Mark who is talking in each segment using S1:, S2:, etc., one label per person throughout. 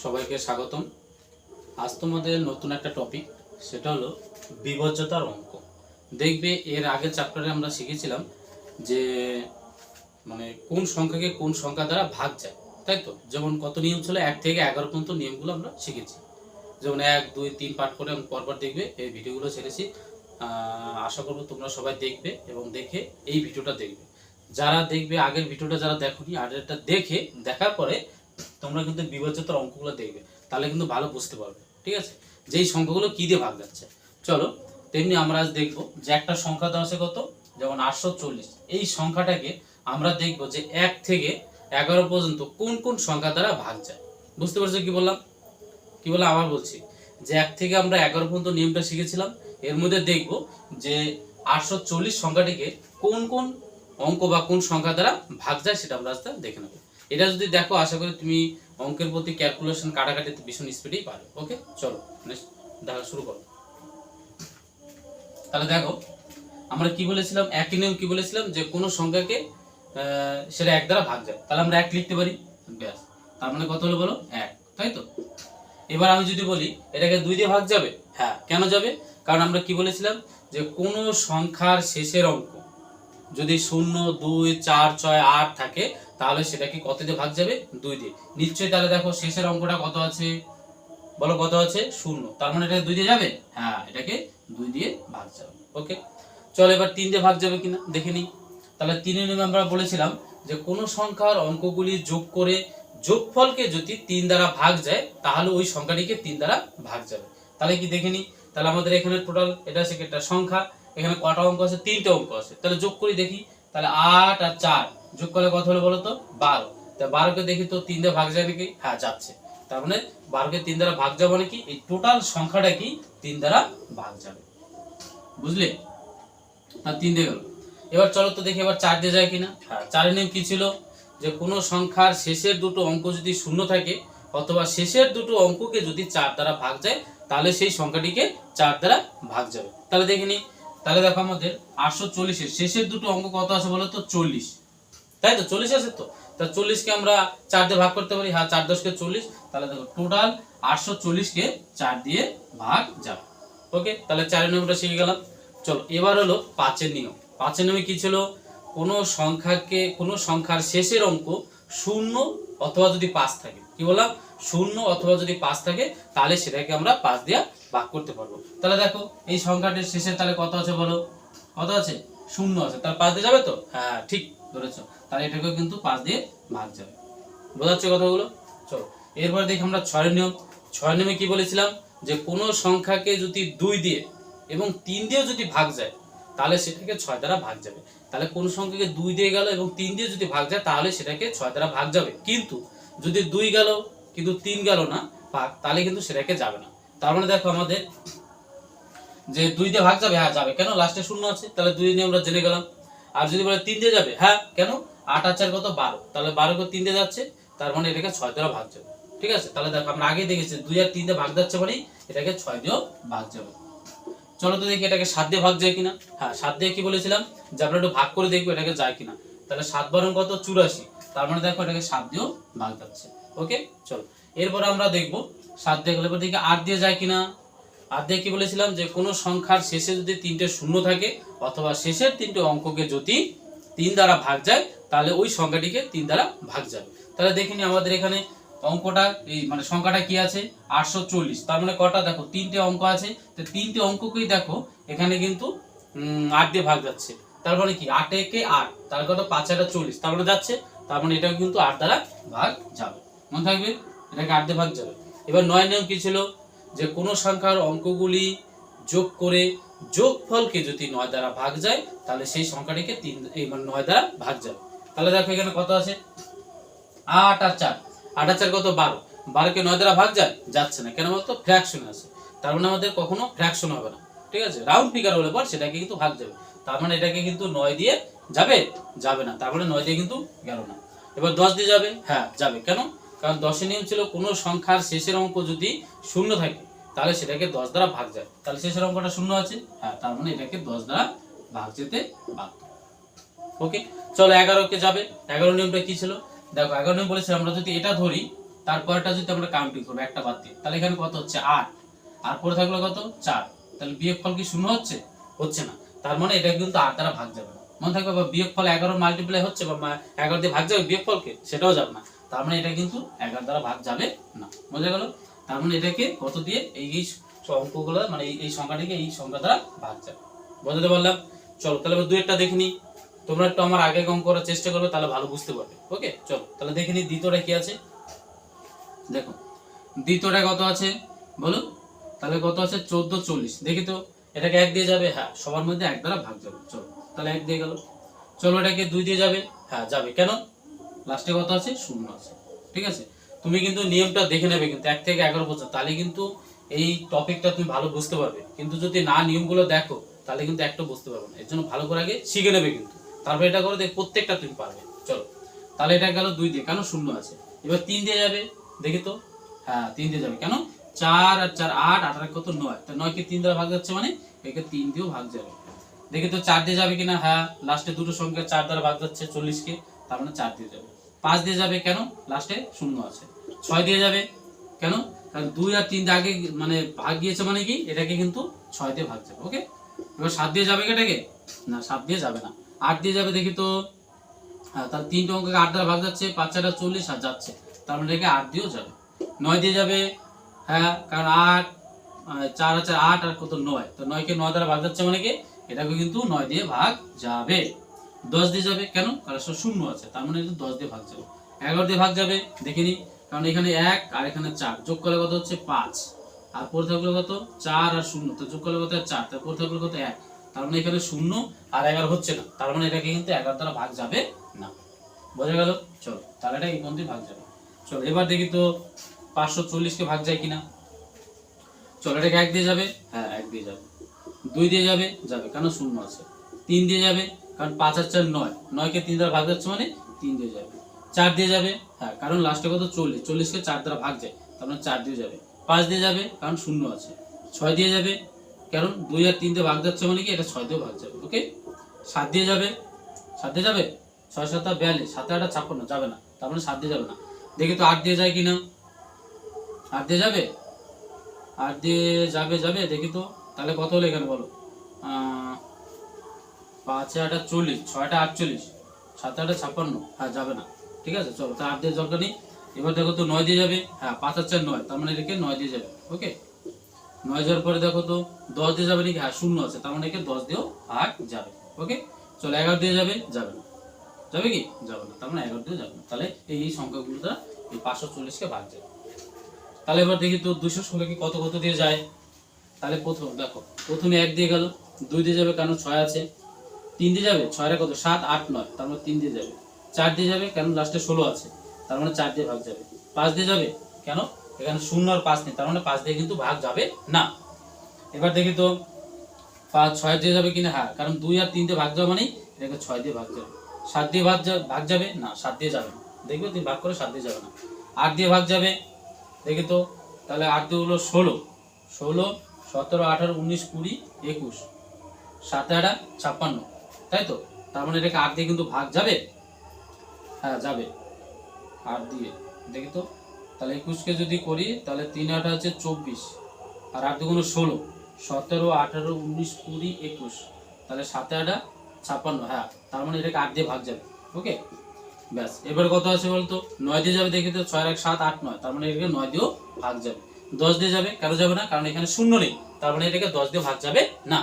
S1: সবাইকে স্বাগতম। আজ তোমাদের নতুন একটা টপিক, সেটা হলো বিভাজ্যতার অঙ্ক। দেখবে এর আগের চ্যাপ্টারে আমরা শিখেছিলাম যে কোন সংখ্যাকে কোন সংখ্যা দ্বারা ভাগ যায়, তাই তো। যেমন কত নিয়ম ছিল, 1 থেকে 11 পর্যন্ত নিয়মগুলো আমরা শিখেছি। যেমন 1, 2, 3 পাঠ করে আমি পরপর দেখবে এই ভিডিওগুলো ছেড়েছি। আশা করবো তোমরা সবাই দেখবে এবং দেখে এই ভিডিওটা দেখবে। যারা দেখবে আগের ভিডিওটা যারা দেখোনি, আগেরটা দেখার পরে তোমরা কিন্তু বিভাজ্যতার অঙ্কগুলো দেখবে, তাহলে কিন্তু ভালো বুঝতে পারবে। ঠিক আছে, যে এই সংখ্যাগুলো কি দিয়ে ভাগ যাচ্ছে। চলো, তেমনি আমরা আজ দেখবো যে একটা সংখ্যা দেওয়া আছে কত, যেমন 840। এই সংখ্যাটাকে আমরা দেখবো যে 1 থেকে 11 পর্যন্ত কোন কোন সংখ্যা দ্বারা ভাগ যায়। বুঝতে পারছো কি বললাম? আবার বলছি যে 1 থেকে আমরা 11 পর্যন্ত নিয়মটা শিখেছিলাম। এর মধ্যে দেখব যে 840 সংখ্যাটিকে কোন কোন অঙ্ক বা কোন সংখ্যা দ্বারা ভাগ যায়, সেটা আমরা আজকে দেখে নেব। এটা যদি দেখো, আশা করি তুমি অঙ্কের প্রতি ক্যালকুলেশন কাটাকাটিতে ভীষণ স্পিডেই পারো। ওকে, চলো দেখা শুরু করো। তাহলে দেখো, আমরা কি বলেছিলাম, একই নিয়ম কি বলেছিলাম, যে কোনো সংখ্যাকে সেটা 1 দ্বারা ভাগ যায়। তাহলে আমরা 1 লিখতে পারি, ব্যাস। তার মানে কত হলো বলো, 1, তাই তো। এবার আমি যদি বলি এটাকে 2 দিয়ে ভাগ যাবে, হ্যাঁ। কেন যাবে? কারণ আমরা কি বলেছিলাম যে কোনো সংখ্যার শেষের অঙ্ক যদি 0, 2, 4, 6, 8 থাকে, তাহলে সেটাকে কত দিয়ে ভাগ যাবে? 2 দিয়ে। নিশ্চয়ই। তাহলে দেখো শেষের অঙ্কটা কত আছে, বলো কত আছে? 0। তার মানে এটাকে 2 দিয়ে যাবে, হ্যাঁ, এটাকে 2 দিয়ে ভাগ যাবে। ওকে, চলো এবার 3 দিয়ে ভাগ যাবে কিনা দেখে নিই। তাহলে 3 নিয়মে আমরা বলেছিলাম যে কোনো সংখ্যার অঙ্কগুলি যোগ করে যোগফলকে যদি 3 দ্বারা ভাগ যায়, তাহলে ওই সংখ্যাটিকে 3 দ্বারা ভাগ যাবে। তাহলে কি দেখে নিই। তাহলে আমাদের এখানে টোটাল এটা আছে একটা সংখ্যা, এখানে কটা অঙ্ক আছে? 3টে অঙ্ক আছে। তাহলে যোগ করি দেখি। তাহলে 8 আর 4 যোগ করলে কত হলো বলো তো? 12। তা 12কে দেখি তো 3 দিয়ে ভাগ যায় নাকি? হ্যাঁ, যাচ্ছে। তার মানে 12কে 3 দ্বারা ভাগ যাবে নাকি, এই টোটাল সংখ্যাটা কি 3 দ্বারা ভাগ যাবে। বুঝলে? আর 3 দিয়ে গেল। এবার চলো তো দেখি এবার 4 দিয়ে যায় কিনা। হ্যাঁ, 4 নিয়ম কি ছিল, যে কোনো সংখ্যার শেষের দুটো অঙ্ক যদি শূন্য থাকে, অথবা শেষের দুটো অঙ্ককে যদি 4 দ্বারা ভাগ যায়, তাহলে সেই সংখ্যাটিকে 4 দ্বারা ভাগ যাবে। তাহলে দেখে নি। তাহলে দেখো আমাদের 840 এর শেষের দুটো অঙ্ক কত আছে বলো তো? 40, তাই তো। 40 আছে তো। তা 40কে আমরা 4 দিয়ে ভাগ করতে পারি, হ্যাঁ, 4 10 কে 40। তাহলে দেখো টোটাল 840কে 4 দিয়ে ভাগ যাবে। ওকে, তাহলে 4 নিয়মটা শিখে গেলাম। চলো এবার হলো 5 নিয়ম। 5 নিয়মে কি ছিল, কোনো সংখ্যার শেষের অঙ্ক 0 অথবা যদি 5 থাকে, কি বললাম? 0 অথবা যদি 5 থাকে, তাহলে সেটাকে আমরা 5 দিয়ে ভাগ করতে পারবো। তাহলে দেখো এই সংখ্যাটির শেষে তাহলে কত আছে বলো? কত আছে? 0 আছে। তাহলে 5 দিয়ে যাবে তো? হ্যাঁ, ঠিক ধরেছো। তাহলে এটাকেও কিন্তু 5 দিয়ে ভাগ যাবে। বোঝা যাচ্ছে কথাগুলো? চলো এরপরে দেখি আমরা 6 নিয়ম। 6 নিয়মে কি বলেছিলাম, যে কোনো সংখ্যাকে যদি 2 দিয়ে এবং 3 দিয়েও যদি ভাগ যায়, তাহলে সেটাকে 6 দ্বারা ভাগ যাবে। তাহলে কোন সংখ্যাকে 2 দিয়ে গেল এবং 3 দিয়ে যদি ভাগ যায়, তাহলে সেটাকে 6 দ্বারা ভাগ যাবে। কিন্তু যদি 2 গেল কিন্তু 3 গেল না ভাগ, তাহলে কিন্তু সেটাকে যাবে না। তার মানে দেখো আমাদের যে 2 দিয়ে ভাগ যাবে, হ্যাঁ যাবে। কেন? লাস্টে 0 আছে। তাহলে 2 নিয়ে আমরা জেনে গেলাম। আর যদি বলে 3 দিয়ে যাবে, হ্যাঁ। কেন? 8 আর 4 কত? 12। তাহলে 12কে 3 দিয়ে যাচ্ছে, তার মানে এটাকে 6 দ্বারা ভাগ যাবে। ঠিক আছে, তাহলে দেখো আমরা আগে দেখেছি 2 আর 3 দিয়ে ভাগ যাচ্ছে, মানে এটাকে 6 দিয়েও ভাগ যাবে। চলো তো দেখি এটাকে 7 দিয়ে ভাগ যায় কিনা। হ্যাঁ, 7 দিয়ে কি বলেছিলাম, যে আমরা একটু ভাগ করে দেখবো এটাকে যায় কিনা। তাহলে 7 বারং কত? 84। তার মানে দেখো এটাকে 7 দিয়েও ভাগ যাচ্ছে। ওকে, চলো এরপরে আমরা দেখবো 7 দিয়ে গেলে দেখি 8 দিয়ে যায় কিনা। 8 দিয়ে কি বলেছিলাম, যে কোনো সংখ্যার শেষে যদি 3টে শূন্য থাকে, অথবা শেষের 3টে অঙ্ককে যদি 3 দ্বারা ভাগ যায়, তাহলে ওই সংখ্যাটিকে 3 দ্বারা ভাগ যাবে। তাহলে দেখিনি আমাদের এখানে অঙ্কটা এই সংখ্যাটা কি আছে? 840। তার মানে কটা? দেখো 3টে অঙ্ক আছে। তো 3টে অঙ্ককেই দেখো এখানে কিন্তু 8 দিয়ে ভাগ যাচ্ছে। তার মানে কি 8 একে 8, তার কত? 5 আর 40, তার মানে যাচ্ছে। তার মানে এটাও কিন্তু 8 দ্বারা ভাগ যাবে। মনে থাকবে, এটাকে 8 দিয়ে ভাগ যাবে। এবার 9 নিয়ম কি ছিল, যে কোনো সংখ্যার অঙ্কগুলি যোগ করে যোগফলকে যদি 9 দ্বারা ভাগ যায়, তাহলে সেই সংখ্যাটিকে 9 দ্বারা ভাগ যাবে। তাহলে দেখো এখানে কত আছে? 8 আর 4। 8 আর 4 কত? 12। 12কে 9 দ্বারা ভাগ যায়? যাচ্ছে না। কেন বলতো? ফ্র্যাকশন আছে। তার মানে আমাদের কখনো ফ্র্যাকশন হবে না। ঠিক আছে, রাউন্ড ফিগার হলে পর সেটাকে কিন্তু ভাগ যাবে। তার মানে এটাকে কিন্তু 9 দিয়ে যাবে? যাবে না। তার মানে 9 দিয়ে কিন্তু গেল না। এবার 10 দিয়ে যাবে, হ্যাঁ যাবে। কেন? কারণ 10 এর নিয়ম ছিল কোনো সংখ্যার শেষের অঙ্ক যদি 0 থাকে, তাহলে সেটাকে 10 দ্বারা ভাগ যায়। তাহলে শেষের অঙ্কটা 0 আছে, হ্যাঁ, তার মানে এটাকে 10 দ্বারা ভাগ যেতে বাধ্য। ওকে, চলো 11কে যাবে। 11 নিয়মটা কি ছিল? দেখো 11 নিয়ম বলেছে আমরা যদি এটা ধরি, তারপরটা যদি আমরা কাউন্টিং করবো একটা বাদ দিয়ে, তাহলে এখানে কত হচ্ছে 8, আর পরে থাকলো কত 4, তাহলে বিয়োগফল কি শূন্য হচ্ছে? হচ্ছে না। তার মানে এটা কিন্তু 8 দ্বারা ভাগ যাবে না। মনে থাকবে বা বিয়োগফল 11 মাল্টিপ্লাই হচ্ছে বা 11 দিয়ে ভাগ যাবে বিয়োগফলকে, সেটাও যাবে না। তার মানে এটা কিন্তু 11 দ্বারা ভাগ যাবে না। বোঝা গেল? তার মানে এটাকে কত দিয়ে এই অঙ্কগুলো মানে এই সংখ্যাটিকে এই সংখ্যা দ্বারা ভাগ যাবে। বোঝাতে পারলাম? চলো তাহলে এবার দুইটা দেখে নিই। তোমরা একটু আমার আগে অঙ্ক করার চেষ্টা করবে, তাহলে ভালো বুঝতে পারবে। ওকে, চলো তাহলে দেখে নিই দ্বিতীয়টা কি আছে। দেখো দ্বিতীয়টা কত আছে বলো, তাহলে কত আছে 14 40। দেখি তো, এটাকে 1 দিয়ে যাবে, হ্যাঁ সবার মধ্যে 1 দ্বারা ভাগ যাবে। চলো তাহলে 1 দিয়ে গেল। চলো এটাকে 2 দিয়ে যাবে, হ্যাঁ যাবে, কেন লাস্টে কত আছে 0 আছে। ঠিক আছে, তুমি কিন্তু নিয়মটা দেখে নেবে কিন্তু 1 থেকে 11 পর্যন্ত, তাহলে কিন্তু এই টপিকটা তুমি ভালো বুঝতে পারবে। কিন্তু যদি না নিয়মগুলো দেখো তাহলে কিন্তু একটা বুঝতে পারবে না। এর জন্য ভালো করে আগে শিখে নেবে কিন্তু, তারপর এটা করে দেখ প্রত্যেকটা তুমি পারবে। চলো তাহলে এটা গেল 2 দিয়ে, কেন 0 আছে। এবার 3 দিয়ে যাবে, দেখি তো, হ্যাঁ 3 দিয়ে যাবে, কেন 4 আর 4 8, 8 আর কত 9, তো 9 কে 3 দ্বারা ভাগ যাচ্ছে মানে একে 3 দিয়েও ভাগ যাবে। দেখি তো 4 দিয়ে যাবে কিনা, হ্যাঁ লাস্টে দুটো সংখ্যা 4 দ্বারা ভাগ যাচ্ছে 40 কে, তার মানে 4 দিয়ে যাবে। 5 দিয়ে যাবে, কেন লাস্টে 0 আছে। 6 দিয়ে যাবে, কেন কারণ 2 আর 3 দিয়ে আগে মানে ভাগ গিয়েছে মানে কি এটাকে কিন্তু 6 দিয়ে ভাগ যাবে। ওকে, এবার 7 দিয়ে যাবে এটাকে, না 7 দিয়ে যাবে না। 8 দিয়ে যাবে, দেখি তো, হ্যাঁ তাহলে 3টে অঙ্ককে 8 দ্বারা ভাগ যাচ্ছে, 5 4 40 আর যাচ্ছে, তার মানে এটাকে 8 দিয়েও যাবে। 9 দিয়ে যাবে, হ্যাঁ কারণ 8 4 আর 4 8 আর কত 9, তো 9 কে 9 দ্বারা ভাগ যাচ্ছে মানে কি এটাকে কিন্তু 9 দিয়ে ভাগ যাবে। 10 দিয়ে যাবে, কেন কারণ 0 আছে, তার মানে কিন্তু 10 দিয়ে ভাগ যাবে। 11 দিয়ে ভাগ যাবে, দেখিনি, কারণ এখানে 1 আর এখানে 4, যোগ করলে কত হচ্ছে 5, আর পরে থাকলো কত 4 আর 0, তো যোগ করলে কত 4, তারপর থাকলো কত 1, তার মানে এখানে 0 আর 11 হচ্ছে না, তার মানে এটাকে কিন্তু 11 দ্বারা ভাগ যাবে না। বোঝা গেল? চলো তাহলে এটা এই পর্যন্তই ভাগ যাবে। চলো এবার দেখি তো 540 কে ভাগ যায় কিনা। চলো এটাকে 1 দিয়ে যাবে, হ্যাঁ 1 দিয়ে যাবে। 2 দিয়ে যাবে, যাবে, কারণ 0 আছে। 3 দিয়ে যাবে, কারণ 5 আর 4 9, 9 কে 3 দ্বারা ভাগ যাচ্ছে মানে 3 দিয়ে যাবে। 4 দিয়ে যাবে, হ্যাঁ কারণ লাস্টে কত 40, 40 কে 4 দ্বারা ভাগ যায়, তার মানে 4 দিয়ে যাবে। 5 দিয়ে যাবে, কারণ 0 আছে। 6 দিয়ে যাবে, কারণ 2 আর 3 দিয়ে ভাগ যাচ্ছে মানে কি এটা 6 দিয়ে ভাগ যাবে। ওকে, 7 দিয়ে যাবে, 7 দিয়ে যাবে, 6 7 42, 7 8 56, যাবে না, তার মানে 7 দিয়ে যাবে না। দেখি তো 8 দিয়ে যায় কিনা, 8 দিয়ে যাবে, 8 দিয়ে যাবে, যাবে, দেখি তো, তাহলে কত হলো এখানে বলো, 5 8 40, 6 8 48, 7 8 56, হ্যাঁ যাবে না। ঠিক আছে, চলো তো 8 দিয়ে দরকার নেই। এবার দেখো তো 9 দিয়ে যাবে, হ্যাঁ 5 আর 4 9, তার মানে এটাকে 9 দিয়ে যাবে। ওকে, 9 যাওয়ার পরে দেখো তো 10 দিয়ে যাবে নাকি, হ্যাঁ 0 আছে, তার মানে একে 10 দিয়েও ভাগ যাবে। ওকে, চলো 11 দিয়ে যাবে, যাবে না, যাবে কি যাবে না, তার মানে 11 দিয়ে যাবে না। তাহলে এই সংখ্যাগুলো দ্বারা এই 540 কে ভাগ যাবে। তাহলে এবার দেখি তো 216 কি কত কত দিয়ে যায়। তাহলে প্রথম দেখো, প্রথমে 1 দিয়ে গেল, 2 দিয়ে যাবে কারণ 6 আছে, 3 দিয়ে যাবে, 6 এর কত 7 8 9, তার মানে 3 দিয়ে যাবে। 4 দিয়ে যাবে, কারণ লাস্টে 16 আছে, তার মানে 4 দিয়ে ভাগ যাবে। 5 দিয়ে যাবে, কেন এখানে 0 আর 5 নেই, তার মানে 5 দিয়ে কিন্তু ভাগ যাবে না। এবার দেখি তো 5 6 দিয়ে যাবে কিনা, হ্যাঁ কারণ 2 আর 3 দিয়ে ভাগ যাবে মানে এটাকে 6 দিয়ে ভাগ যাবে। 7 দিয়ে ভাগ যাবে না, 7 দিয়ে যাবে না, দেখবে তুমি ভাগ করে 7 দিয়ে যাবে না। 8 দিয়ে ভাগ যাবে, দেখি তো, তাহলে 8 দিয়ে হলো 16, 16 17 18 19 20 21, 7 8 56, তাই তো, তার মানে এটাকে 8 দিয়ে কিন্তু ভাগ যাবে, হ্যাঁ যাবে 8 দিয়ে। দেখি তো, তাহলে 21 কে যদি করি তাহলে 3 8 হচ্ছে 24, আর 8 দুগুণ 16, 17 18 19 20 21, তাহলে 7 8 56, হ্যাঁ তার মানে এটাকে 8 দিয়ে ভাগ যাবে। ওকে, ব্যাস। এবার কত আছে বলতো, 9 দিয়ে যাবে, দেখি তো 6 1 7 8 9, তার মানে এটাকে 9 দিয়েও ভাগ যাবে। 10 দিয়ে যাবে, কেন যাবে না, কারণ এখানে 0 নেই, তার মানে এটাকে 10 দিয়ে ভাগ যাবে না।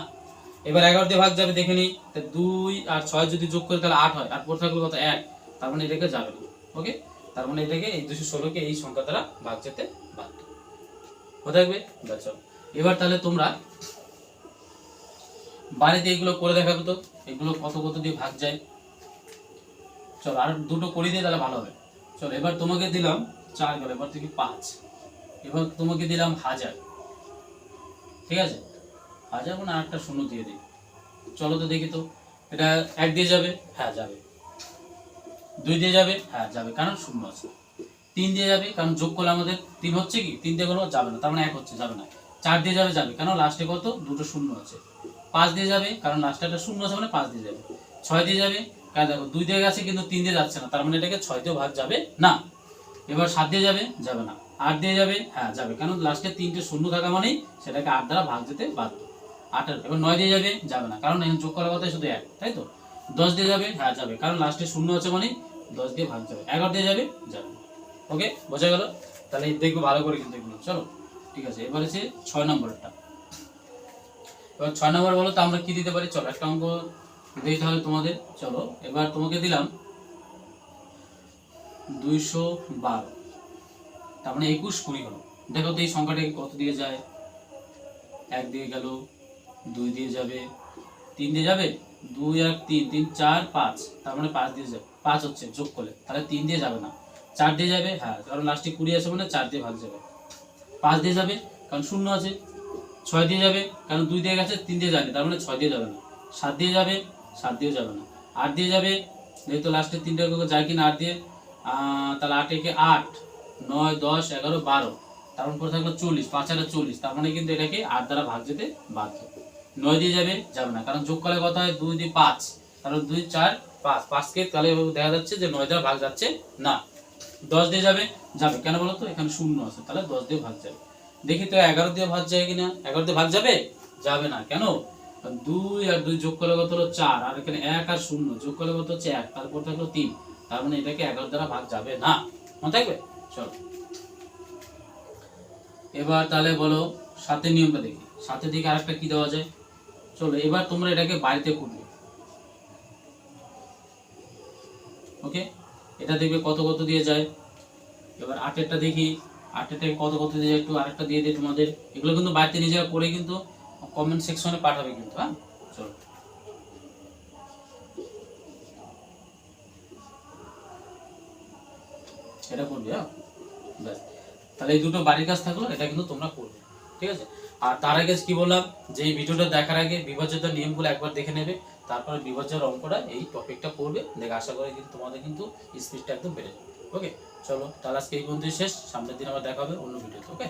S1: এবার 11 দিয়ে ভাগ যাবে, দেখে নিই, 2 আর 6 যদি যোগ করে তাহলে 8 হয়, আর পর থাকলে কত 1, তার মানে এটাকে যাবে না। ওকে, তার মানে এটাকে এই 216 কে এই সংখ্যা দ্বারা ভাগ যেতে বাধ্য হয়ে থাকবে। ব্যাস। এবার তাহলে তোমরা বাড়িতে এগুলো করে দেখাবে তো, এগুলো কত কত দিয়ে ভাগ যায়। চলো আর দুটো করে দিয়ে তাহলে ভালো হবে। চলো এবার তোমাকে দিলাম 4 গেল, এবার থেকে 5, এবার তোমাকে দিলাম 1000, ঠিক আছে 1000 মানে আরেকটা শূন্য দিয়ে দিই। চলো তো দেখি তো, এটা 1 দিয়ে যাবে, হ্যাঁ যাবে। 2 দিয়ে যাবে, হ্যাঁ যাবে, কারণ 0 আছে। 3 দিয়ে যাবে, কারণ যোগ করলে আমাদের 3 হচ্ছে কি, 3 দিয়ে গেলো যাবে না, তার মানে 1 হচ্ছে, যাবে না। 4 দিয়ে যাবে, যাবে, কেন লাস্টে কত দুটো 0 আছে। 5 দিয়ে যাবে, কারণ লাস্টে একটা 0 আছে মানে 5 দিয়ে যাবে। 6 দিয়ে যাবে, কারণ দেখো 2 দিয়ে গেছে কিন্তু 3 দিয়ে যাচ্ছে না, তার মানে এটাকে 6 দিয়ে ভাগ যাবে না। এবার 7 দিয়ে যাবে, যাবে না। 8 দিয়ে যাবে, হ্যাঁ যাবে, কারণ লাস্টে 3টে শূন্য থাকা মানেই সেটাকে 8 দ্বারা ভাগ যেতে বাধ্য। 8 এবার 9 দিয়ে যাবে, যাবে না, কারণ এখানে যোগ করার কথা শুধু 1, তাই তো। 10 দিয়ে যাবে, হ্যাঁ যাবে, কারণ লাস্টে শূন্য আছে মানে 10 দিয়ে ভাগ যাবে। 11 দিয়ে যাবে, যাবে না। ওকে, বোঝা গেল? তাহলে দেখবো ভালো করে কিন্তু এগুলো। চলো ঠিক আছে, এবার হচ্ছে 6 নম্বরটা। এবার 6 নম্বর বলো তো আমরা কি দিতে পারি। চলো একটা অঙ্ক দিই তাহলে তোমাদের। চলো এবার তোমাকে দিলাম 212, তার মানে 21 20 হলো। দেখো তো এই সংখ্যাটা কত দিয়ে যায়। 1 দিয়ে গেল, 2 দিয়ে যাবে, 3 দিয়ে যাবে, 2 আর 3, 3 4 5, তার মানে 5 দিয়ে যাবে। 5 হচ্ছে যোগ করলে, তাহলে 3 দিয়ে যাবে না। 4 দিয়ে যাবে, হ্যাঁ কারণ লাস্টে 20 আছে মানে 4 দিয়ে ভাগ যাবে। 5 দিয়ে যাবে, কারণ শূন্য আছে। 6 দিয়ে যাবে, কারণ 2 দিয়ে গেছে, 3 দিয়ে যাবে, তার মানে 6 দিয়ে যাবে না। 7 দিয়ে যাবে, 7 দিয়েও যাবে না। 8 দিয়ে যাবে, যেহেতু লাস্টে 3টা যায় কিনা 8 দিয়ে, তাহলে 8 একে 8, 9 10 11 12, তার উপর থাকলো 40, 5 আর 40, তার মানে কিন্তু এটাকে 8 দ্বারা ভাগ যেতে বাধ্য। 9 দিয়ে যাবে, যাবে না, কারণ যোগ করার কথা হয় 2 দিয়ে 5, তাহলে 2 4 5, 5 কে তাহলে দেখা যাচ্ছে যে 9 দ্বারা ভাগ যাচ্ছে না। 10 দিয়ে যাবে, যাবে, কেন বলো তো, এখানে শূন্য আছে, তাহলে 10 দিয়ে ভাগ যাবে। দেখি তো 11 দিয়ে ভাগ যায় কিনা। 11 দিয়ে ভাগ যাবে, যাবে না, কেন, 2 আর 2 যোগ করলে কত হলো 4, আর এখানে 1 আর 0 যোগ করলে কত হচ্ছে 1, তারপর থাকলো 3, তার মানে এটাকে 11 দ্বারা ভাগ যাবে না। মনে থাকবে? চলো এবার তাহলে বলো 7 নিয়মটা দেখি। 7 দিকে আরেকটা কি দেওয়া যায়। চলো এবার তোমরা এটাকে বাড়িতে করবে। ওকে, এটা দেখবে কত কত দিয়ে যায়। এবার 8 দেখি, 8 কত কত দিয়ে যায়, একটু আরেকটা দিয়ে দিই তোমাদের। এগুলো কিন্তু বাড়িতে নিজেরা করে কিন্তু কমেন্ট সেকশনে পাঠাবে কিন্তু। হ্যাঁ চলো এটা করবে। হ্যাঁ ব্যাস, তাহলে এই দুটো বাড়ির কাজ থাকলো, এটা কিন্তু তোমরা করবে, ঠিক আছে। আর তার আগে কি বললাম, যে এই ভিডিওটা দেখার আগে বিভাজ্যতার নিয়মগুলো একবার দেখে নেবে, তারপরে বিভাজ্যের অঙ্কটা এই টপিকটা করবে। দেখে আশা করি কিন্তু তোমাদের কিন্তু স্পিডটা একদম বেড়ে যাবে। ওকে চলো তাহলে আজকে এই পর্যন্তই শেষ, সামনের দিন আবার দেখা হবে অন্য ভিডিওতে। ওকে।